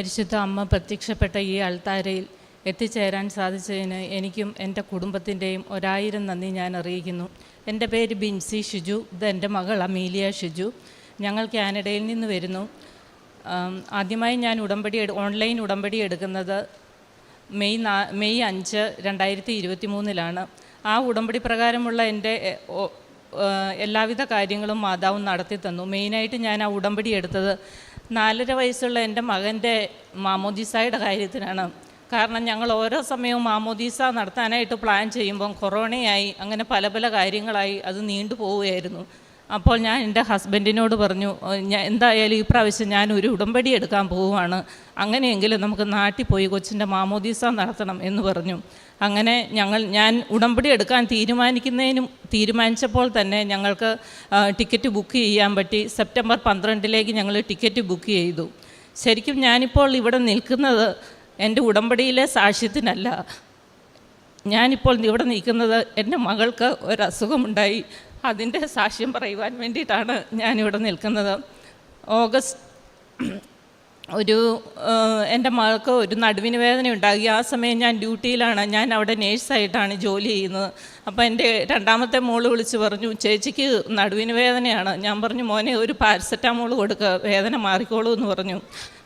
പരിശുദ്ധ അമ്മ പ്രത്യക്ഷപ്പെട്ട ഈ അൾത്താരയിൽ എത്തിച്ചേരാൻ സാധിച്ചതിന് എനിക്കും എൻ്റെ കുടുംബത്തിൻ്റെയും 1000 നന്ദി ഞാൻ അറിയിക്കുന്നു. എൻ്റെ പേര് ബിൻസി ഷിജു. ഇതെൻ്റെ മകൾ അമീലിയ ഷിജു. ഞങ്ങൾ കാനഡയിൽ നിന്ന് വരുന്നു. ആദ്യമായി ഞാൻ ഓൺലൈൻ ഉടമ്പടി എടുക്കുന്നത് മെയ് 5, 2023 ആ ഉടമ്പടി പ്രകാരമുള്ള എൻ്റെ എല്ലാവിധ കാര്യങ്ങളും മാതാവ് നടത്തി തന്നു. മെയിനായിട്ട് ഞാൻ ആ ഉടമ്പടി എടുത്തത് 4.5 വയസ്സുള്ള എൻ്റെ മകൻ്റെ മാമോദീസായുടെ കാര്യത്തിനാണ്. കാരണം ഞങ്ങൾ ഓരോ സമയവും മാമോദീസ നടത്താനായിട്ട് പ്ലാൻ ചെയ്യുമ്പം കൊറോണയായി, അങ്ങനെ പല പല കാര്യങ്ങളായി അത് നീണ്ടു പോവുകയായിരുന്നു. അപ്പോൾ ഞാൻ എൻ്റെ ഹസ്ബൻഡിനോട് പറഞ്ഞു, എന്തായാലും ഈ പ്രാവശ്യം ഞാൻ ഒരു ഉടമ്പടി എടുക്കാൻ പോവുകയാണ്, അങ്ങനെയെങ്കിലും നമുക്ക് നാട്ടിൽ പോയി കൊച്ചിൻ്റെ മാമോദീസ നടത്തണം എന്ന് പറഞ്ഞു. അങ്ങനെ ഞാൻ ഉടമ്പടി എടുക്കാൻ തീരുമാനിച്ചപ്പോൾ തന്നെ ഞങ്ങൾക്ക് ടിക്കറ്റ് ബുക്ക് ചെയ്യാൻ പറ്റി. സെപ്റ്റംബർ 12 ഞങ്ങൾ ടിക്കറ്റ് ബുക്ക് ചെയ്തു. ശരിക്കും ഞാനിപ്പോൾ ഇവിടെ നിൽക്കുന്നത് എൻ്റെ ഉടമ്പടിയിലെ സാക്ഷ്യത്തിനല്ല. ഞാനിപ്പോൾ ഇവിടെ നിൽക്കുന്നത് എൻ്റെ മകൾക്ക് ഒരസുഖമുണ്ടായി, അതിൻ്റെ സാക്ഷ്യം പറയുവാൻ വേണ്ടിയിട്ടാണ് ഞാനിവിടെ നിൽക്കുന്നത്. എൻ്റെ മകൾക്ക് ഒരു നടുവിന് വേദന ഉണ്ടായി. ആ സമയം ഞാൻ ഡ്യൂട്ടിയിലാണ്, ഞാൻ അവിടെ നേഴ്സായിട്ടാണ് ജോലി ചെയ്യുന്നത്. അപ്പോൾ എൻ്റെ രണ്ടാമത്തെ മോള് വിളിച്ച് പറഞ്ഞു, ചേച്ചിക്ക് നടുവിന് വേദനയാണ്. ഞാൻ പറഞ്ഞു, മോനെ ഒരു പാരസെറ്റാമോൾ കൊടുക്കുക, വേദന മാറിക്കോളൂ എന്ന് പറഞ്ഞു.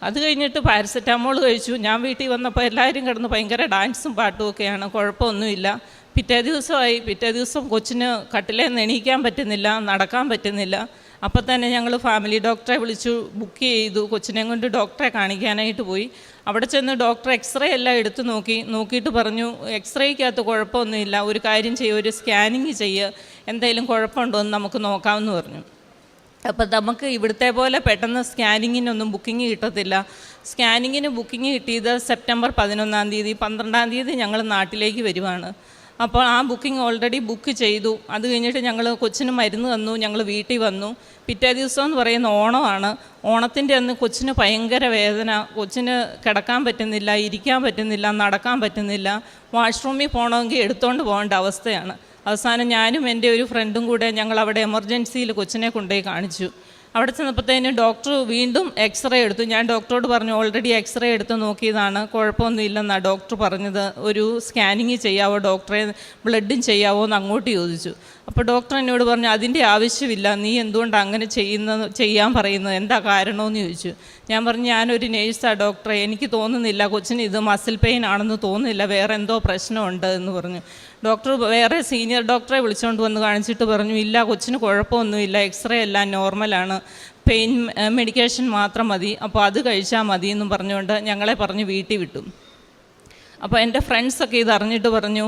അത് കഴിഞ്ഞിട്ട് പാരസെറ്റാമോൾ കഴിച്ചു. ഞാൻ വീട്ടിൽ വന്നപ്പോൾ എല്ലാവരും കിടന്ന് ഭയങ്കര ഡാൻസും പാട്ടും ഒക്കെയാണ്, കുഴപ്പമൊന്നുമില്ല. പിറ്റേ ദിവസം കൊച്ചിന് കട്ടിലേന്ന് എണീക്കാൻ പറ്റുന്നില്ല, നടക്കാൻ പറ്റുന്നില്ല. അപ്പോൾ തന്നെ ഞങ്ങൾ ഫാമിലി ഡോക്ടറെ വിളിച്ചു ബുക്ക് ചെയ്തു. കൊച്ചിനെ കൊണ്ട് ഡോക്ടറെ കാണിക്കാനായിട്ട് പോയി. അവിടെ ചെന്ന് ഡോക്ടർ എക്സ്റേ എല്ലാം എടുത്ത് നോക്കിയിട്ട് പറഞ്ഞു, എക്സ്റേക്കകത്ത് കുഴപ്പമൊന്നുമില്ല, ഒരു കാര്യം ചെയ്യുക, ഒരു സ്കാനിങ് ചെയ്യുക, എന്തെങ്കിലും കുഴപ്പമുണ്ടോ എന്ന് നമുക്ക് നോക്കാമെന്ന് പറഞ്ഞു. അപ്പോൾ നമുക്ക് ഇവിടുത്തെ പോലെ പെട്ടെന്ന് സ്കാനിങ്ങിനൊന്നും ബുക്കിംഗ് കിട്ടത്തില്ല. സ്കാനിങ്ങിന് ബുക്കിംഗ് കിട്ടിയത് സെപ്റ്റംബർ 11 12 ഞങ്ങൾ നാട്ടിലേക്ക് വരുവാണ്. അപ്പോൾ ആ ബുക്കിംഗ് ഓൾറെഡി ബുക്ക് ചെയ്തു. അത് കഴിഞ്ഞിട്ട് ഞങ്ങൾ കൊച്ചിന് മരുന്ന് തന്നു, ഞങ്ങൾ വീട്ടിൽ വന്നു. പിറ്റേ ദിവസം എന്ന് പറയുന്ന ഓണമാണ്. ഓണത്തിൻ്റെ അന്ന് കൊച്ചിന് ഭയങ്കര വേദന, കൊച്ചിന് കിടക്കാൻ പറ്റുന്നില്ല, ഇരിക്കാൻ പറ്റുന്നില്ല, നടക്കാൻ പറ്റുന്നില്ല. വാഷ്റൂമിൽ പോകണമെങ്കിൽ എടുത്തുകൊണ്ട് പോകേണ്ട അവസ്ഥയാണ്. അവസാനം ഞാനും എൻ്റെ ഒരു ഫ്രണ്ടും കൂടെ ഞങ്ങൾ അവിടെ എമർജൻസിയിൽ കൊച്ചിനെ കൊണ്ടുപോയി കാണിച്ചു. അവിടെ ചെന്നപ്പോഴത്തേനും ഡോക്ടർ വീണ്ടും എക്സ്റേ എടുത്തു. ഞാൻ ഡോക്ടറോട് പറഞ്ഞു, ഓൾറെഡി എക്സ്റേ എടുത്ത് നോക്കിയതാണ്, കുഴപ്പമൊന്നുമില്ലെന്നാണ് ഡോക്ടർ പറഞ്ഞത്, ഒരു സ്കാനിങ് ചെയ്യാവോ ഡോക്ടറെ, ബ്ലഡും ചെയ്യാവോ എന്ന് അങ്ങോട്ട് ചോദിച്ചു. അപ്പോൾ ഡോക്ടർ എന്നോട് പറഞ്ഞു, അതിൻ്റെ ആവശ്യമില്ല, നീ എന്തുകൊണ്ടാണ് അങ്ങനെ ചെയ്യാൻ പറയുന്നത്, എന്താ കാരണമെന്ന് ചോദിച്ചു. ഞാൻ പറഞ്ഞു, ഞാനൊരു നേഴ്സാണ് ഡോക്ടറെ, എനിക്ക് തോന്നുന്നില്ല കൊച്ചിന് ഇത് മസിൽ പെയിൻ ആണെന്ന് തോന്നുന്നില്ല, വേറെ എന്തോ പ്രശ്നമുണ്ട് എന്ന് പറഞ്ഞു. ഡോക്ടർ വേറെ സീനിയർ ഡോക്ടറെ വിളിച്ചുകൊണ്ട് വന്ന് കാണിച്ചിട്ട് പറഞ്ഞു, ഇല്ല കൊച്ചിന് കുഴപ്പമൊന്നുമില്ല, എക്സ്റേ എല്ലാം നോർമലാണ്, പെയിൻ മെഡിക്കേഷൻ മാത്രം മതി, അപ്പോൾ അത് കഴിച്ചാൽ മതി എന്നും പറഞ്ഞുകൊണ്ട് ഞങ്ങളെ പറഞ്ഞ് വീട്ടിൽ വിട്ടു. അപ്പോൾ എൻ്റെ ഫ്രണ്ട്സൊക്കെ ഇത് അറിഞ്ഞിട്ട് പറഞ്ഞു,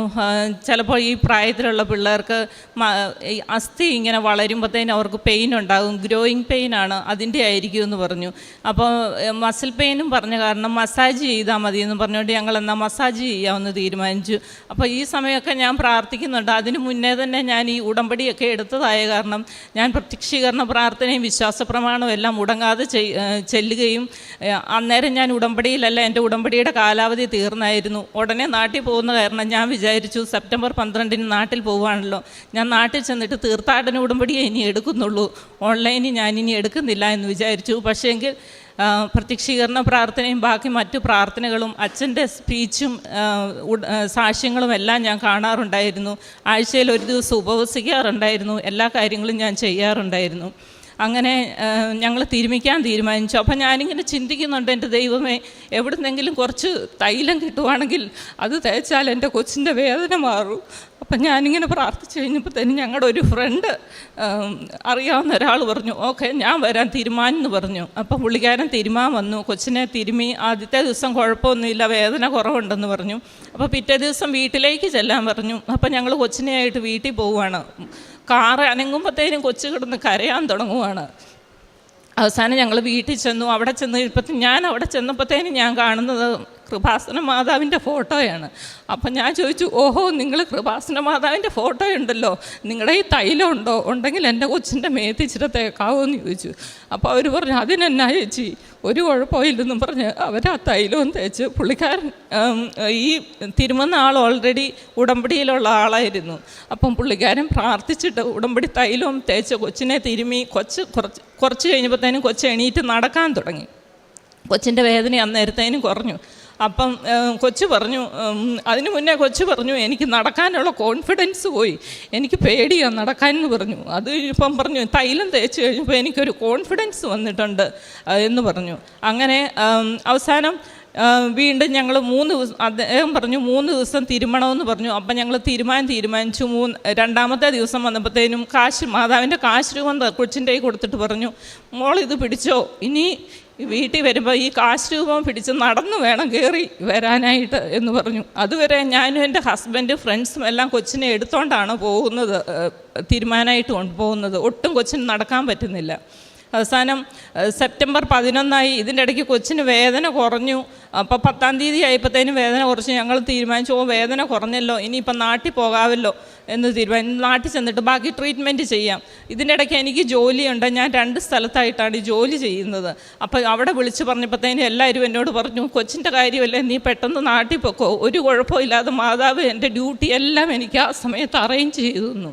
ചിലപ്പോൾ ഈ പ്രായത്തിലുള്ള പിള്ളേർക്ക് അസ്ഥി ഇങ്ങനെ വളരുമ്പോഴത്തേനും അവർക്ക് പെയിൻ ഉണ്ടാകും, ഗ്രോയിങ് പെയിനാണ്, അതിൻ്റെ ആയിരിക്കും എന്ന് പറഞ്ഞു. അപ്പോൾ മസിൽ പെയിനും പറഞ്ഞ കാരണം മസാജ് ചെയ്താൽ മതി എന്ന് പറഞ്ഞുകൊണ്ട് ഞങ്ങൾ എന്നാൽ മസാജ് ചെയ്യാമെന്ന് തീരുമാനിച്ചു. അപ്പോൾ ഈ സമയമൊക്കെ ഞാൻ പ്രാർത്ഥിക്കുന്നുണ്ട്. അതിന് മുന്നേ തന്നെ ഞാൻ ഈ ഉടമ്പടിയൊക്കെ എടുത്തതായ കാരണം ഞാൻ പ്രത്യക്ഷീകരണ പ്രാർത്ഥനയും വിശ്വാസ പ്രമാണവും എല്ലാം മുടങ്ങാതെ ചെല്ലുകയും, അന്നേരം ഞാൻ ഉടമ്പടിയിലല്ല, എൻ്റെ ഉടമ്പടിയുടെ കാലാവധി തീർന്നായിരുന്നു. ഉടനെ നാട്ടിൽ പോകുന്ന കാരണം ഞാൻ വിചാരിച്ചു, സെപ്റ്റംബർ 12 നാട്ടിൽ പോവുകയാണല്ലോ, ഞാൻ നാട്ടിൽ ചെന്നിട്ട് തീർത്ഥാടന ഉടമ്പടിയെ ഇനി എടുക്കുന്നുള്ളൂ, ഓൺലൈനിൽ ഞാനിനി എടുക്കുന്നില്ല എന്ന് വിചാരിച്ചു. പക്ഷേങ്കിൽ പ്രത്യക്ഷീകരണ പ്രാർത്ഥനയും ബാക്കി മറ്റു പ്രാർത്ഥനകളും അച്ഛൻ്റെ സ്പീച്ചും സാക്ഷ്യങ്ങളും എല്ലാം ഞാൻ കാണാറുണ്ടായിരുന്നു. ആഴ്ചയിൽ ഒരു ദിവസം ഉപവസിക്കാറുണ്ടായിരുന്നു, എല്ലാ കാര്യങ്ങളും ഞാൻ ചെയ്യാറുണ്ടായിരുന്നു. അങ്ങനെ ഞങ്ങൾ തിരുമിക്കാൻ തീരുമാനിച്ചു. അപ്പം ഞാനിങ്ങനെ ചിന്തിക്കുന്നുണ്ട്, എൻ്റെ ദൈവമേ, എവിടുന്നെങ്കിലും കുറച്ച് തൈലം കിട്ടുവാണെങ്കിൽ അത് തേച്ചാൽ എൻ്റെ കൊച്ചിൻ്റെ വേദന മാറും. അപ്പം ഞാനിങ്ങനെ പ്രാർത്ഥിച്ചു കഴിഞ്ഞപ്പോൾ തന്നെ ഞങ്ങളുടെ ഒരു ഫ്രണ്ട് അറിയാവുന്ന ഒരാൾ പറഞ്ഞു, ഓക്കെ ഞാൻ വരാൻ തീരുമാനം പറഞ്ഞു. അപ്പം പുള്ളിക്കാരൻ തിരുമാൻ വന്നു, കൊച്ചിനെ തിരുമി. ആദ്യത്തെ ദിവസം കുഴപ്പമൊന്നുമില്ല, വേദന കുറവുണ്ടെന്ന് പറഞ്ഞു. അപ്പോൾ പിറ്റേ ദിവസം വീട്ടിലേക്ക് ചെല്ലാൻ പറഞ്ഞു. അപ്പം ഞങ്ങൾ കൊച്ചിനെയായിട്ട് വീട്ടിൽ പോവുകയാണ്. കാറ് അനങ്ങുമ്പോഴത്തേനും കൊച്ചു കിടന്ന് കരയാൻ തുടങ്ങുവാണ്. അവസാനം ഞങ്ങൾ വീട്ടിൽ ചെന്നു. അവിടെ ചെന്നപ്പോഴത്തേനും ഞാൻ കാണുന്നത് കൃപാസന മാതാവിൻ്റെ ഫോട്ടോയാണ്. അപ്പം ഞാൻ ചോദിച്ചു, ഓഹോ, നിങ്ങൾ കൃപാസന മാതാവിൻ്റെ ഫോട്ടോ ഉണ്ടല്ലോ, നിങ്ങളുടെ ഈ തൈലം ഉണ്ടോ, ഉണ്ടെങ്കിൽ എൻ്റെ കൊച്ചിൻ്റെ മേത്തിച്ചിട്ട് തേക്കാവോ എന്ന് ചോദിച്ചു. അപ്പോൾ അവർ പറഞ്ഞു, അതിനെന്നാ ചേച്ചി, ഒരു കുഴപ്പമില്ലെന്നും പറഞ്ഞ് അവർ ആ തൈലവും തേച്ച്. പുള്ളിക്കാരൻ ഈ തിരുമുന്ന ആൾ ഓൾറെഡി ഉടമ്പടിയിലുള്ള ആളായിരുന്നു. അപ്പം പുള്ളിക്കാരൻ പ്രാർത്ഥിച്ചിട്ട് ഉടമ്പടി തൈലവും തേച്ച് കൊച്ചിനെ തിരുമി. കുറച്ച് കഴിഞ്ഞപ്പോഴത്തേനും കൊച്ച് എണീറ്റ് നടക്കാൻ തുടങ്ങി. കൊച്ചിൻ്റെ വേദന അന്നേരത്തേനും കുറഞ്ഞു. അപ്പം കൊച്ചു പറഞ്ഞു, അതിന് മുന്നേ കൊച്ചു പറഞ്ഞു എനിക്ക് നടക്കാനുള്ള കോൺഫിഡൻസ് പോയി, എനിക്ക് പേടിയാണ് നടക്കാനെന്ന് പറഞ്ഞു. അത് ഇപ്പം പറഞ്ഞു തൈലം തേച്ച് കഴിഞ്ഞപ്പോൾ എനിക്കൊരു കോൺഫിഡൻസ് വന്നിട്ടുണ്ട് എന്ന് പറഞ്ഞു. അങ്ങനെ അവസാനം വീണ്ടും ഞങ്ങൾ 3 ദിവസം അദ്ദേഹം പറഞ്ഞു 3 ദിവസം തിരുമണമെന്ന് പറഞ്ഞു. അപ്പം ഞങ്ങൾ തീരുമാനിച്ചു. രണ്ടാമത്തെ ദിവസം വന്നപ്പോഴത്തേനും മാതാവിൻ്റെ കാശ് രൂപം കൊച്ചിൻ്റെ കൈ കൊടുത്തിട്ട് പറഞ്ഞു, മോൾ ഇത് പിടിച്ചോ, ഇനി വീട്ടിൽ വരുമ്പോൾ ഈ കാശ് രൂപം പിടിച്ച് നടന്നു വേണം കയറി വരാനായിട്ട് എന്ന് പറഞ്ഞു. അതുവരെ ഞാനും എൻ്റെ ഹസ്ബൻഡ് ഫ്രണ്ട്സും എല്ലാം കൊച്ചിനെ എടുത്തോണ്ടാണ് പോകുന്നത്, തീരുമാനമായിട്ട് കൊണ്ടുപോകുന്നത്. ഒട്ടും കൊച്ചിന് നടക്കാൻ പറ്റുന്നില്ല. അവസാനം സെപ്റ്റംബർ 11 ഇതിൻ്റെ ഇടയ്ക്ക് കൊച്ചിന് വേദന കുറഞ്ഞു. അപ്പോൾ 10-ാം തീയതി ആയപ്പോഴത്തേനും വേദന കുറച്ച്. ഞങ്ങൾ തീരുമാനിച്ചു വേദന കുറഞ്ഞല്ലോ, ഇനിയിപ്പം നാട്ടിൽ പോകാമല്ലോ എന്ന് തീരുമാനിച്ചു. നാട്ടിൽ ചെന്നിട്ട് ബാക്കി ട്രീറ്റ്മെൻറ്റ് ചെയ്യാം. ഇതിൻ്റെ ഇടയ്ക്ക് എനിക്ക് ജോലിയുണ്ട്, ഞാൻ 2 സ്ഥലത്തായിട്ടാണ് ജോലി ചെയ്യുന്നത്. അപ്പോൾ അവിടെ വിളിച്ച് പറഞ്ഞപ്പോഴത്തേനും എല്ലാവരും എന്നോട് പറഞ്ഞു കൊച്ചിൻ്റെ കാര്യമല്ലേ, നീ പെട്ടെന്ന് നാട്ടിൽ പൊക്കോ, ഒരു കുഴപ്പമില്ലാതെ മാതാവ് എൻ്റെ ഡ്യൂട്ടി എല്ലാം എനിക്ക് ആ സമയത്ത് അറേഞ്ച് ചെയ്തു തന്നു.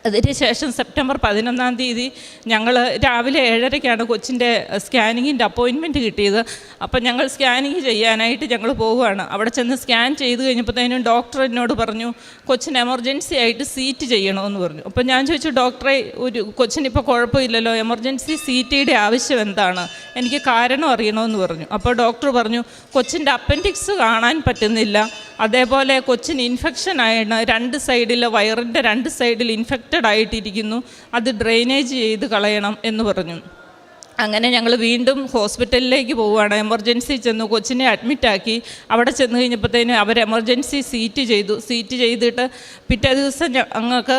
അതിന് ശേഷം സെപ്റ്റംബർ 11-ാം തീയതി ഞങ്ങൾ രാവിലെ 7:30-ക്കാണ് കൊച്ചിൻ്റെ സ്കാനിങ്ങിൻ്റെ അപ്പോയിൻമെൻറ്റ് കിട്ടിയത്. അപ്പം ഞങ്ങൾ സ്കാനിങ് ചെയ്യാനായിട്ട് ഞങ്ങൾ പോവുകയാണ്. അവിടെ ചെന്ന് സ്കാൻ ചെയ്ത് കഴിഞ്ഞപ്പോഴത്തേനും ഡോക്ടർ എന്നോട് പറഞ്ഞു കൊച്ചിന് എമർജൻസി ആയിട്ട് CT ചെയ്യണമെന്ന് പറഞ്ഞു. അപ്പം ഞാൻ ചോദിച്ചു ഡോക്ടറെ, കൊച്ചിനിപ്പോൾ കുഴപ്പമില്ലല്ലോ, എമർജൻസി CTയുടെ ആവശ്യം എന്താണ്, എനിക്ക് കാരണം അറിയണമെന്ന് പറഞ്ഞു. അപ്പോൾ ഡോക്ടർ പറഞ്ഞു കൊച്ചിൻ്റെ അപ്പൻഡിക്സ് കാണാൻ പറ്റുന്നില്ല, അതേപോലെ കൊച്ചിന് ഇൻഫെക്ഷനാണ്, 2 സൈഡിൽ വയറിൻ്റെ 2 സൈഡിൽ ഇൻഫെക്റ്റഡ് ആയിട്ടിരിക്കുന്നു, അത് ഡ്രെയിനേജ് ചെയ്ത് കളയണം എന്ന് പറഞ്ഞു. അങ്ങനെ ഞങ്ങൾ വീണ്ടും ഹോസ്പിറ്റലിലേക്ക് പോവുകയാണ്. എമർജൻസി ചെന്നു, കൊച്ചിനെ അഡ്മിറ്റാക്കി. അവിടെ ചെന്ന് കഴിഞ്ഞപ്പോഴത്തേന് അവർ എമർജൻസി CT ചെയ്തിട്ട് പിറ്റേ ദിവസം ഞങ്ങൾക്ക്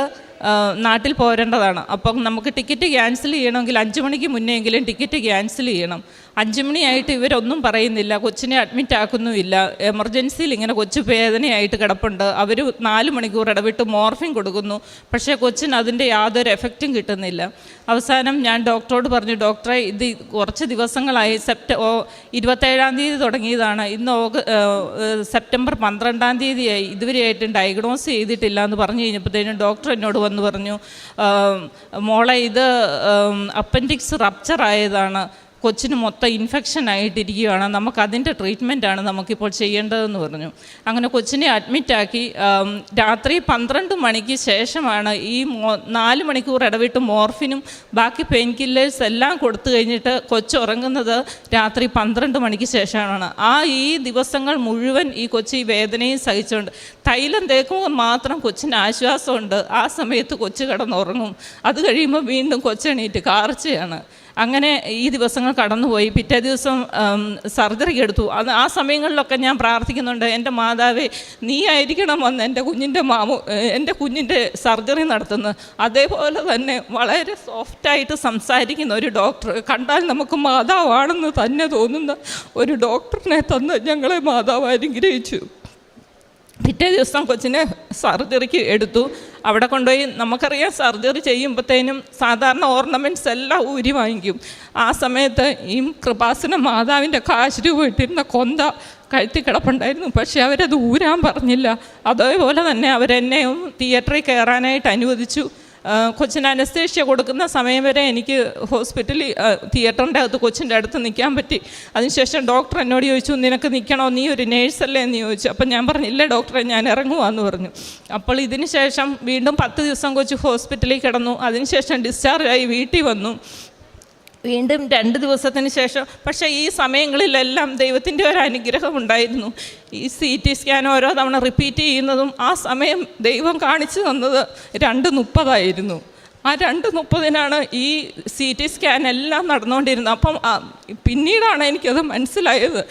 നാട്ടിൽ പോരേണ്ടതാണ്. അപ്പം നമുക്ക് ടിക്കറ്റ് ക്യാൻസൽ ചെയ്യണമെങ്കിൽ 5 മണിക്ക് മുന്നെയെങ്കിലും ടിക്കറ്റ് ക്യാൻസൽ ചെയ്യണം. 5 മണിയായിട്ട് ഇവരൊന്നും പറയുന്നില്ല, കൊച്ചിനെ അഡ്മിറ്റ് ആക്കുന്നുമില്ല. എമർജൻസിയിൽ ഇങ്ങനെ കൊച്ചു വേദനയായിട്ട് കിടപ്പുണ്ട്. അവർ 4 മണിക്കൂർ ഇടവിട്ട് മോർഫിൻ കൊടുക്കുന്നു, പക്ഷേ കൊച്ചിന് അതിൻ്റെ യാതൊരു എഫക്റ്റും കിട്ടുന്നില്ല. അവസാനം ഞാൻ ഡോക്ടറോട് പറഞ്ഞു, ഡോക്ടറെ ഇത് കുറച്ച് ദിവസങ്ങളായി, 27-ാം തീയതി തുടങ്ങിയതാണ്, ഇന്ന് സെപ്റ്റംബർ 12-ാം തീയതിയായി, ഇതുവരെയായിട്ടും ഡയഗ്നോസ് ചെയ്തിട്ടില്ല എന്ന് പറഞ്ഞു കഴിഞ്ഞപ്പോഴത്തേനും ഡോക്ടർ എന്നോട് വന്ന് പറഞ്ഞു, മോളെ ഇത് അപ്പൻഡിക്സ് റപ്ചർ ആയതാണ്, കൊച്ചിന് മൊത്തം ഇൻഫെക്ഷൻ ആയിട്ടിരിക്കുകയാണ്, നമുക്കതിൻ്റെ ട്രീറ്റ്മെൻറ്റാണ് നമുക്കിപ്പോൾ ചെയ്യേണ്ടതെന്ന് പറഞ്ഞു. അങ്ങനെ കൊച്ചിനെ അഡ്മിറ്റാക്കി. രാത്രി 12 മണിക്ക് ശേഷമാണ് ഈ 4 മണിക്കൂർ ഇടവിട്ട് മോർഫിനും ബാക്കി പെയിൻ കില്ലേഴ്സ് എല്ലാം കൊടുത്തു കഴിഞ്ഞിട്ട് കൊച്ചുറങ്ങുന്നത് രാത്രി 12 മണിക്ക് ശേഷമാണ്. ഈ ദിവസങ്ങൾ മുഴുവൻ ഈ കൊച്ച് ഈ വേദനയും സഹിച്ചുകൊണ്ട് തൈലം തേക്കുമ്പോൾ മാത്രം കൊച്ചിന് ആശ്വാസമുണ്ട്. ആ സമയത്ത് കൊച്ച് കിടന്നുറങ്ങും. അത് കഴിയുമ്പോൾ വീണ്ടും കൊച്ചെണീറ്റ് കാർച്ചയാണ്. അങ്ങനെ ഈ ദിവസങ്ങൾ കടന്നുപോയി. പിറ്റേ ദിവസം സർജറിക്ക് എടുത്തു. ആ സമയങ്ങളിലൊക്കെ ഞാൻ പ്രാർത്ഥിക്കുന്നുണ്ട്, എൻ്റെ മാതാവേ നീ ആയിരിക്കണം വന്ന് എൻ്റെ കുഞ്ഞിൻ്റെ സർജറി നടത്തുന്നത്. അതേപോലെ തന്നെ വളരെ സോഫ്റ്റായിട്ട് സംസാരിക്കുന്ന ഒരു ഡോക്ടർ, കണ്ടാൽ നമുക്ക് മാതാവാണെന്ന് തന്നെ തോന്നുന്ന ഒരു ഡോക്ടറിനെ തന്ന് ഞങ്ങളെ മാതാവ് അനുഗ്രഹിച്ചു. പിറ്റേ ദിവസം കൊച്ചിനെ സർജറിക്ക് എടുത്തു. അവിടെ കൊണ്ടുപോയി, നമുക്കറിയാം സർജറി ചെയ്യുമ്പോഴത്തേനും സാധാരണ ഓർണമെൻറ്റ്സ് എല്ലാം ഊരി വാങ്ങിക്കും. ആ സമയത്ത് ഈ കൃപാസന മാതാവിൻ്റെ കാശ് രൂപ ഇട്ടിരുന്ന കൊന്ത കഴുത്തി കിടപ്പുണ്ടായിരുന്നു. പക്ഷേ അവരത് ഊരാൻ പറഞ്ഞില്ല. അതേപോലെ തന്നെ അവരെന്നെയും തിയേറ്ററിൽ കയറാനായിട്ട് അനുവദിച്ചു. കൊച്ചിന് അനസ്തേഷ്യ കൊടുക്കുന്ന സമയം വരെ എനിക്ക് ഹോസ്പിറ്റലിൽ തിയേറ്ററിൻ്റെ അകത്ത് കൊച്ചിൻ്റെ അടുത്ത് നിൽക്കാൻ പറ്റി. അതിനുശേഷം ഡോക്ടർ എന്നോട് ചോദിച്ചു, നിനക്ക് നിൽക്കണോ, നീ ഒരു നേഴ്സല്ലേ എന്ന് ചോദിച്ചു. അപ്പം ഞാൻ പറഞ്ഞു, ഇല്ല ഡോക്ടറെ, ഞാൻ ഇറങ്ങുവാന്ന് പറഞ്ഞു. അപ്പോൾ ഇതിന് ശേഷം വീണ്ടും 10 ദിവസം കൊച്ച് ഹോസ്പിറ്റലിൽ കിടന്നു. അതിനുശേഷം ഡിസ്ചാർജായി വീട്ടിൽ വന്നു. വീണ്ടും 2 ദിവസത്തിന് ശേഷം, പക്ഷേ ഈ സമയങ്ങളിലെല്ലാം ദൈവത്തിൻ്റെ ഒരു അനുഗ്രഹം ഉണ്ടായിരുന്നു. ഈ CT സ്കാൻ ഓരോ തവണ റിപ്പീറ്റ് ചെയ്യുന്നതും ആ സമയം ദൈവം കാണിച്ചു തന്നത് 2:30 ആ 2:30 ഈ CT സ്കാൻ എല്ലാം നടന്നുകൊണ്ടിരുന്നത്. അപ്പം പിന്നീടാണ് എനിക്കത് മനസ്സിലായത്.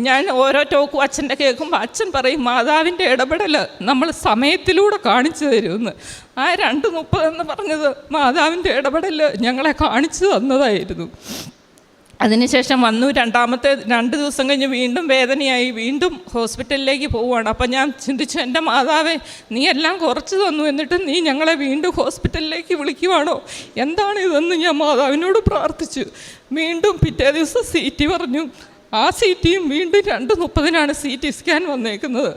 ഞാൻ ഓരോ ടോക്കും അച്ഛൻ്റെ കേൾക്കുമ്പോൾ അച്ഛൻ പറയും, മാതാവിൻ്റെ ഇടപെടൽ നമ്മൾ സമയത്തിലൂടെ കാണിച്ചു തരുമെന്ന്. ആ 2:30 പറഞ്ഞത് മാതാവിൻ്റെ ഇടപെടൽ ഞങ്ങളെ കാണിച്ചു തന്നതായിരുന്നു. അതിനുശേഷം വന്നു. രണ്ടാമത്തെ 2 ദിവസം കഴിഞ്ഞ് വീണ്ടും വേദനയായി, വീണ്ടും ഹോസ്പിറ്റലിലേക്ക് പോവുകയാണ്. അപ്പം ഞാൻ ചിന്തിച്ചു, എൻ്റെ മാതാവേ നീ എല്ലാം കുറച്ച് തന്നു, എന്നിട്ട് നീ ഞങ്ങളെ വീണ്ടും ഹോസ്പിറ്റലിലേക്ക് വിളിക്കുവാണോ, എന്താണ് ഇതെന്ന് ഞാൻ മാതാവിനോട് പ്രാർത്ഥിച്ചു. വീണ്ടും പിറ്റേ ദിവസം CT പറഞ്ഞു. ആ CTയും വീണ്ടും 2:30 CT സ്കാൻ വന്നേക്കുന്നത്.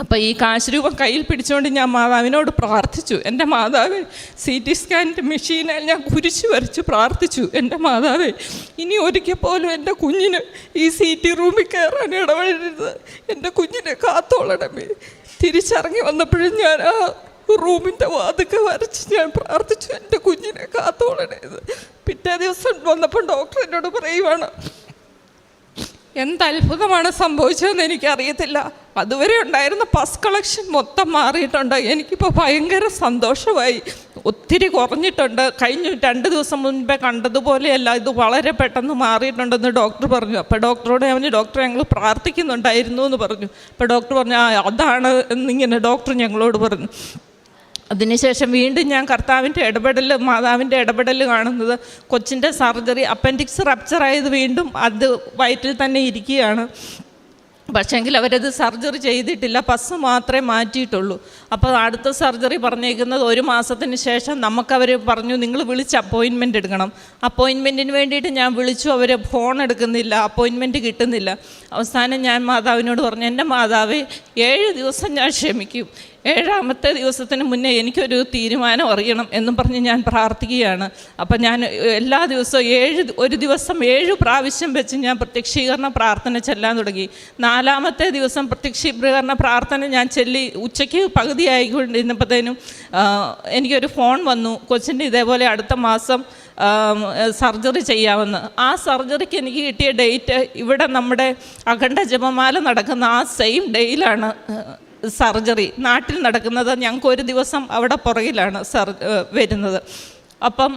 അപ്പോൾ ഈ കാശ് രൂപം കയ്യിൽ പിടിച്ചുകൊണ്ട് ഞാൻ മാതാവിനോട് പ്രാർത്ഥിച്ചു. എൻ്റെ മാതാവേ, CT സ്കാനിൻ്റെ മെഷീനിൽ ഞാൻ കുരിശ് വരച്ച് പ്രാർത്ഥിച്ചു. എൻ്റെ മാതാവേ, ഇനി ഒരിക്കൽ പോലും എൻ്റെ കുഞ്ഞിന് ഈ CT റൂമിൽ കയറാൻ ഇടപെടരുത്, എൻ്റെ കുഞ്ഞിനെ കാത്തോളണമേ. തിരിച്ചിറങ്ങി വന്നപ്പോഴും ഞാൻ ആ റൂമിൻ്റെ വാതിൽക്ക് വരച്ച് ഞാൻ പ്രാർത്ഥിച്ചു, എൻ്റെ കുഞ്ഞിനെ കാത്തോളണേത്. പിറ്റേ ദിവസം വന്നപ്പോൾ ഡോക്ടർ എന്നോട് പറയുവാണ്, എന്തത്ഭുതമാണ് സംഭവിച്ചതെന്ന് എനിക്കറിയത്തില്ല, അതുവരെ ഉണ്ടായിരുന്ന പസ് കളക്ഷൻ മൊത്തം മാറിയിട്ടുണ്ട്. എനിക്കിപ്പോൾ ഭയങ്കര സന്തോഷമായി, ഒത്തിരി കുറഞ്ഞിട്ടുണ്ട്, കഴിഞ്ഞ 2 ദിവസം മുൻപേ കണ്ടതുപോലെയല്ല, ഇത് വളരെ പെട്ടെന്ന് മാറിയിട്ടുണ്ടെന്ന് ഡോക്ടർ പറഞ്ഞു. അപ്പോൾ ഡോക്ടറോട് ഞാൻ ഡോക്ടർ ഞങ്ങൾ പ്രാർത്ഥിക്കുന്നുണ്ടായിരുന്നു എന്ന് പറഞ്ഞു. അപ്പോൾ ഡോക്ടർ പറഞ്ഞു അതാണ് എന്നിങ്ങനെ ഡോക്ടർ ഞങ്ങളോട് പറഞ്ഞു. അതിനുശേഷം വീണ്ടും ഞാൻ കർത്താവിൻ്റെ ഇടപെടൽ, മാതാവിൻ്റെ ഇടപെടൽ കാണുന്നത് കൊച്ചിൻ്റെ സർജറി, അപ്പൻഡിക്സ് റപ്ചറായത് വീണ്ടും അത് വയറ്റിൽ തന്നെ ഇരിക്കുകയാണ്. പക്ഷേങ്കിൽ അവരത് സർജറി ചെയ്തിട്ടില്ല, പസ് മാത്രമേ മാറ്റിയിട്ടുള്ളൂ. അപ്പോൾ അടുത്ത സർജറി പറഞ്ഞേക്കുന്നത് 1 മാസത്തിന് ശേഷം. നമുക്കവർ പറഞ്ഞു നിങ്ങൾ വിളിച്ച് അപ്പോയിൻമെൻറ്റ് എടുക്കണം. അപ്പോയിൻമെൻറ്റിന് വേണ്ടിയിട്ട് ഞാൻ വിളിച്ചു, അവർ ഫോൺ എടുക്കുന്നില്ല, അപ്പോയിൻമെൻറ്റ് കിട്ടുന്നില്ല. അവസാനം ഞാൻ മാതാവിനോട് പറഞ്ഞു, എൻ്റെ മാതാവേ, 7 ദിവസം ഞാൻ ക്ഷമിക്കും, 7ാമത്തെ ദിവസത്തിന് മുന്നേ എനിക്കൊരു തീരുമാനം അറിയണം എന്നും പറഞ്ഞ് ഞാൻ പ്രാർത്ഥിക്കുകയാണ്. അപ്പം ഞാൻ എല്ലാ ദിവസവും ഒരു ദിവസം 7 പ്രാവശ്യം വെച്ച് ഞാൻ പ്രത്യക്ഷീകരണ പ്രാർത്ഥന ചെല്ലാൻ തുടങ്ങി. 4ാമത്തെ ദിവസം പ്രത്യക്ഷീകരണ പ്രാർത്ഥന ഞാൻ ചൊല്ലി ഉച്ചയ്ക്ക് പകുതിയായിക്കൊണ്ടിരുന്നപ്പോഴത്തേനും എനിക്കൊരു ഫോൺ വന്നു, കൊച്ചിൻ്റെ ഇതേപോലെ അടുത്ത മാസം സർജറി ചെയ്യാമെന്ന്. ആ സർജറിക്ക് എനിക്ക് കിട്ടിയ ഡേറ്റ് ഇവിടെ നമ്മുടെ അഖണ്ഡ ജപമാല നടക്കുന്ന ആ സെയിം ഡേയിലാണ് സർജറി. നാട്ടിൽ നടക്കുന്നത് ഞങ്ങൾക്ക് 1 ദിവസം അവിടെ പുറകിലാണ് വരുന്നത്. അപ്പം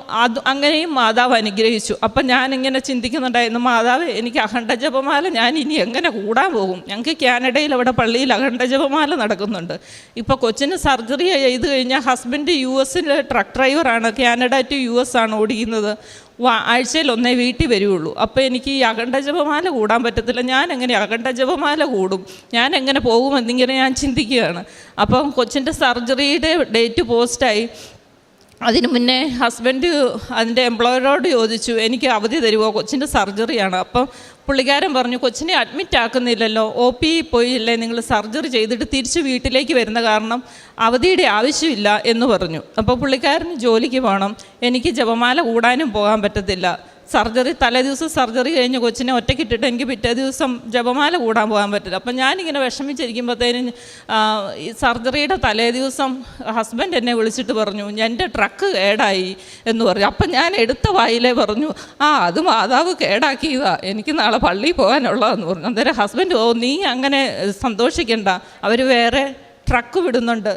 അങ്ങനെയും മാതാവ് അനുഗ്രഹിച്ചു. അപ്പം ഞാനിങ്ങനെ ചിന്തിക്കുന്നുണ്ടായിരുന്നു, മാതാവ് എനിക്ക് അഖണ്ഡ ജപമാല ഞാൻ ഇനി എങ്ങനെ കൂടാൻ പോകും? ഞങ്ങൾക്ക് കാനഡയിൽ അവിടെ പള്ളിയിൽ അഖണ്ഡ ജപമാല നടക്കുന്നുണ്ട്. ഇപ്പോൾ കൊച്ചിന് സർജറി ചെയ്ത് കഴിഞ്ഞാൽ ഹസ്ബൻഡ് US ട്രക്ക് ഡ്രൈവറാണ്, കാനഡ ടു US ആണ് ഓടിക്കുന്നത്. ആഴ്ചയിൽ 1 വീട്ടിൽ വരുള്ളൂ. അപ്പോൾ എനിക്ക് ഈ അഖണ്ഡ ജപമാല കൂടാൻ പറ്റത്തില്ല. ഞാൻ എങ്ങനെ അഖണ്ഡ ജപമാല കൂടും? ഞാൻ എങ്ങനെ പോകുമെന്നിങ്ങനെ ഞാൻ ചിന്തിക്കുകയാണ്. അപ്പം കൊച്ചിൻ്റെ സർജറിയുടെ ഡേറ്റ് പോസ്റ്റായി. അതിന് മുന്നേ ഹസ്ബൻഡ് അതിൻ്റെ എംപ്ലോയറോട് ചോദിച്ചു, എനിക്ക് അവധി തരുമോ, കൊച്ചിൻ്റെ സർജറിയാണ്. അപ്പം പുള്ളിക്കാരൻ പറഞ്ഞു, കൊച്ചിനെ അഡ്മിറ്റ് ആക്കുന്നില്ലല്ലോ, OP പോയില്ലേ, നിങ്ങൾ സർജറി ചെയ്തിട്ട് തിരിച്ച് വീട്ടിലേക്ക് വരുന്ന കാരണം അവധിയുടെ ആവശ്യമില്ല എന്ന് പറഞ്ഞു. അപ്പോൾ പുള്ളിക്കാരന് ജോലിക്ക് പോകണം, എനിക്ക് ജപമാല കൂടാനും പോകാൻ പറ്റത്തില്ല. സർജറി തലേദിവസം സർജറി കഴിഞ്ഞ് കൊച്ചിനെ ഒറ്റയ്ക്കിട്ടിട്ട് എനിക്ക് പിറ്റേ ദിവസം ജപമാല കൂടാൻ പോകാൻ പറ്റില്ല. അപ്പം ഞാനിങ്ങനെ വിഷമിച്ചിരിക്കുമ്പോഴത്തേനും ഈ സർജറിയുടെ തലേദിവസം ഹസ്ബൻഡ് എന്നെ വിളിച്ചിട്ട് പറഞ്ഞു, എൻ്റെ ട്രക്ക് കേടായി എന്ന് പറഞ്ഞു. അപ്പം ഞാൻ എടുത്ത വായിലേ പറഞ്ഞു, അത് മാതാവ് കേടാക്കിയതാ, എനിക്ക് നാളെ പള്ളിയിൽ പോകാനുള്ളതെന്ന് പറഞ്ഞു. അന്നേരം ഹസ്ബൻഡ്, നീ അങ്ങനെ സന്തോഷിക്കണ്ട, അവർ വേറെ ട്രക്ക് വിടുന്നുണ്ട്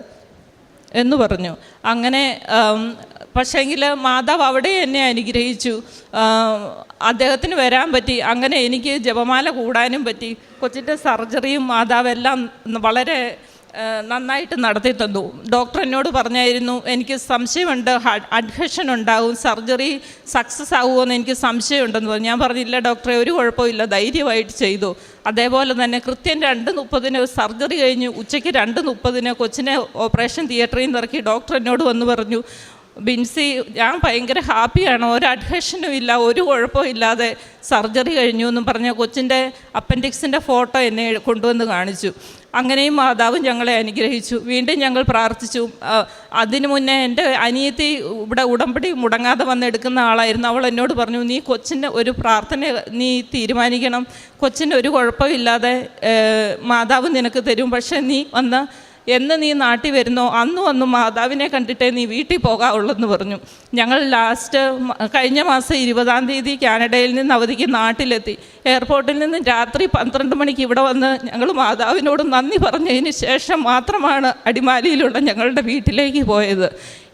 എന്ന് പറഞ്ഞു. അങ്ങനെ പക്ഷേങ്കിൽ മാതാവ് അവിടെ എന്നെ അനുഗ്രഹിച്ചു, അദ്ദേഹത്തിന് വരാൻ പറ്റി. അങ്ങനെ എനിക്ക് ജപമാല കൂടാനും പറ്റി. കൊച്ചിൻ്റെ സർജറിയും മാതാവെല്ലാം വളരെ നന്നായിട്ട് നടത്തി തന്നു. ഡോക്ടർ എന്നോട് പറഞ്ഞായിരുന്നു, എനിക്ക് സംശയമുണ്ട്, അഡ്ഹഷൻ ഉണ്ടാകും, സർജറി സക്സസ് ആകുമോയെന്ന് എനിക്ക് സംശയമുണ്ടെന്ന് പറഞ്ഞു. ഞാൻ പറഞ്ഞില്ല ഡോക്ടറെ, ഒരു കുഴപ്പമില്ല, ധൈര്യമായിട്ട് ചെയ്തു. അതേപോലെ തന്നെ കൃത്യം 2:30 സർജറി കഴിഞ്ഞ് ഉച്ചയ്ക്ക് 2:30 കൊച്ചിനെ ഓപ്പറേഷൻ തിയേറ്ററിൽ നിന്ന് ഇറക്കി. ഡോക്ടർ എന്നോട് വന്ന് പറഞ്ഞു, ബിൻസി, ഞാൻ ഭയങ്കര ഹാപ്പിയാണ്, ഒരു അഡ്ഹഷനും ഇല്ല, ഒരു കുഴപ്പവും ഇല്ലാതെ സർജറി കഴിഞ്ഞു എന്നും പറഞ്ഞ കൊച്ചിൻ്റെ അപ്പൻഡിക്സിൻ്റെ ഫോട്ടോ എന്നെ കൊണ്ടുവന്ന് കാണിച്ചു. അങ്ങനെയും മാതാവ് ഞങ്ങളെ അനുഗ്രഹിച്ചു. വീണ്ടും ഞങ്ങൾ പ്രാർത്ഥിച്ചു. അതിനു മുന്നേ എൻ്റെ അനിയത്തി ഇവിടെ ഉടമ്പടി മുടങ്ങാതെ വന്നെടുക്കുന്ന ആളായിരുന്നു. അവൾ എന്നോട് പറഞ്ഞു, നീ കൊച്ചിൻ്റെ ഒരു പ്രാർത്ഥന നീ തീരുമാനിക്കണം, കൊച്ചിന് ഒരു കുഴപ്പമില്ലാതെ മാതാവ് നിനക്ക് തരും, പക്ഷേ നീ എന്ന് നീ നാട്ടിൽ വരുന്നോ അന്ന് വന്ന് മാതാവിനെ കണ്ടിട്ടേ നീ വീട്ടിൽ പോകാവുള്ളെന്ന് പറഞ്ഞു. ഞങ്ങൾ കഴിഞ്ഞ മാസം 20-ാം തീയതി കാനഡയിൽ നിന്ന് അവധിക്ക് നാട്ടിലെത്തി. എയർപോർട്ടിൽ നിന്ന് രാത്രി 12 മണിക്ക് ഇവിടെ വന്ന് ഞങ്ങൾ മാതാവിനോട് നന്ദി പറഞ്ഞതിന് ശേഷം മാത്രമാണ് അടിമാലിയിലുള്ള ഞങ്ങളുടെ വീട്ടിലേക്ക് പോയത്.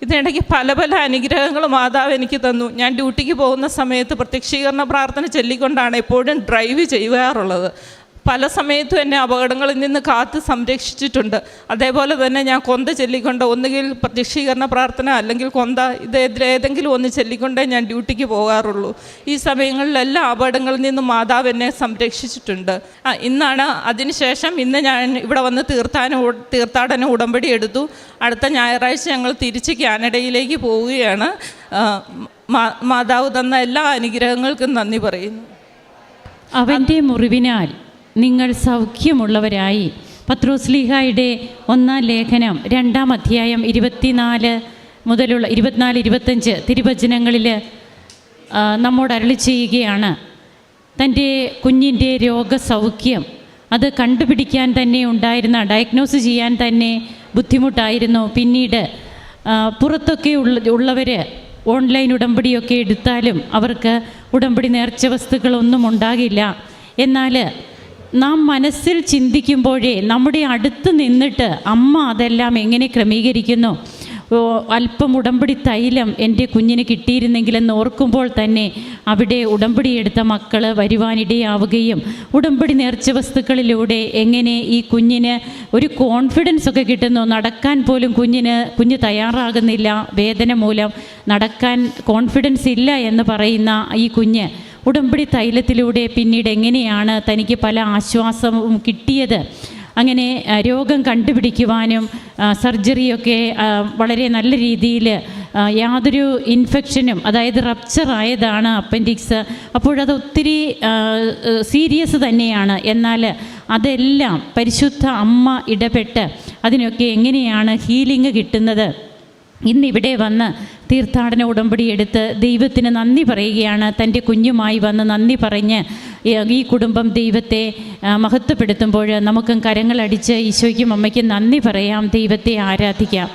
ഇതിനിടയ്ക്ക് പല പല അനുഗ്രഹങ്ങൾ മാതാവ് എനിക്ക് തന്നു. ഞാൻ ഡ്യൂട്ടിക്ക് പോകുന്ന സമയത്ത് പ്രത്യക്ഷീകരണ പ്രാർത്ഥന ചൊല്ലിക്കൊണ്ടാണ് എപ്പോഴും ഡ്രൈവ് ചെയ്യാറുള്ളത്. പല സമയത്തും എന്നെ അപകടങ്ങളിൽ നിന്ന് കാത്ത് സംരക്ഷിച്ചിട്ടുണ്ട്. അതേപോലെ തന്നെ ഞാൻ കൊന്ത ചൊല്ലിക്കൊണ്ട്, ഒന്നുകിൽ പ്രത്യക്ഷീകരണ പ്രാർത്ഥന അല്ലെങ്കിൽ കൊന്ത, ഇതിലേതെങ്കിലും ഒന്ന് ചൊല്ലിക്കൊണ്ടേ ഞാൻ ഡ്യൂട്ടിക്ക് പോകാറുള്ളൂ. ഈ സമയങ്ങളിലെല്ലാം അപകടങ്ങളിൽ നിന്ന് മാതാവ് എന്നെ സംരക്ഷിച്ചിട്ടുണ്ട്. ഇന്നാണ് അതിനുശേഷം ഇന്ന് ഞാൻ ഇവിടെ വന്ന് തീർത്ഥാടന ഉടമ്പടി എടുത്തു. അടുത്ത ഞായറാഴ്ച ഞങ്ങൾ തിരിച്ച് കാനഡയിലേക്ക് പോവുകയാണ്. മാതാവ് തന്ന എല്ലാ അനുഗ്രഹങ്ങൾക്കും നന്ദി പറയുന്നു. അവൻ്റെ മുറിവിനാൽ നിങ്ങൾ സൗഖ്യമുള്ളവരായി പത്രോസ്ലീഹായുടെ 1-ാം ലേഖനം 2-ാം അധ്യായം 24 മുതലുള്ള 24-25 തിരുവചനങ്ങളിൽ നമ്മോട് അരുളി ചെയ്യുകയാണ്. തൻ്റെ കുഞ്ഞിൻ്റെ രോഗസൗഖ്യം അത് കണ്ടുപിടിക്കാൻ തന്നെ ഉണ്ടായിരുന്ന, ഡയഗ്നോസ് ചെയ്യാൻ തന്നെ ബുദ്ധിമുട്ടായിരുന്നു. പിന്നീട് പുറത്തൊക്കെ ഉള്ളവർ ഓൺലൈൻ ഉടമ്പടിയൊക്കെ എടുത്താലും അവർക്ക് ഉടമ്പടി നേർച്ച വസ്തുക്കളൊന്നും ഉണ്ടാകില്ല. എന്നാൽ നാം മനസ്സിൽ ചിന്തിക്കുമ്പോഴേ നമ്മുടെ അടുത്ത് നിന്നിട്ട് അമ്മ അതെല്ലാം എങ്ങനെ ക്രമീകരിക്കുന്നു, അല്പം ഉടമ്പടി തൈലം എൻ്റെ കുഞ്ഞിന് കിട്ടിയിരുന്നെങ്കിലെന്ന് ഓർക്കുമ്പോൾ തന്നെ അവിടെ ഉടമ്പടി എടുത്ത മക്കൾ വരുവാനിടയാവുകയും ഉടമ്പടി നേർച്ച വസ്തുക്കളിലൂടെ എങ്ങനെ ഈ കുഞ്ഞിന് ഒരു കോൺഫിഡൻസ് ഒക്കെ കിട്ടുന്നു. നടക്കാൻ പോലും കുഞ്ഞ് തയ്യാറാകുന്നില്ല, വേദന മൂലം നടക്കാൻ കോൺഫിഡൻസ് ഇല്ല എന്ന് പറയുന്ന ഈ കുഞ്ഞ് ഉടമ്പടി തൈലത്തിലൂടെ പിന്നീട് എങ്ങനെയാണ് തനിക്ക് പല ആശ്വാസവും കിട്ടിയത്. അങ്ങനെ രോഗം കണ്ടുപിടിക്കുവാനും സർജറിയൊക്കെ വളരെ നല്ല രീതിയിൽ, യാതൊരു ഇൻഫെക്ഷനും, അതായത് റപ്ചർ ആയതാണ് അപ്പൻഡിക്സ്. അപ്പോഴത് ഒത്തിരി സീരിയസ് തന്നെയാണ്. എന്നാൽ അതെല്ലാം പരിശുദ്ധ അമ്മ ഇടപെട്ട് അതിനൊക്കെ എങ്ങനെയാണ് ഹീലിംഗ് കിട്ടുന്നത്. ഇന്നിവിടെ വന്ന് തീർത്ഥാടന ഉടമ്പടി എടുത്ത് ദൈവത്തിന് നന്ദി പറയുകയാണ്. തൻ്റെ കുഞ്ഞുമായി വന്ന് നന്ദി പറഞ്ഞ് ഈ കുടുംബം ദൈവത്തെ മഹത്വപ്പെടുത്തുമ്പോൾ നമുക്കും കരങ്ങളടിച്ച് ഈശോയ്ക്കും അമ്മയ്ക്കും നന്ദി പറയാം, ദൈവത്തെ ആരാധിക്കാം.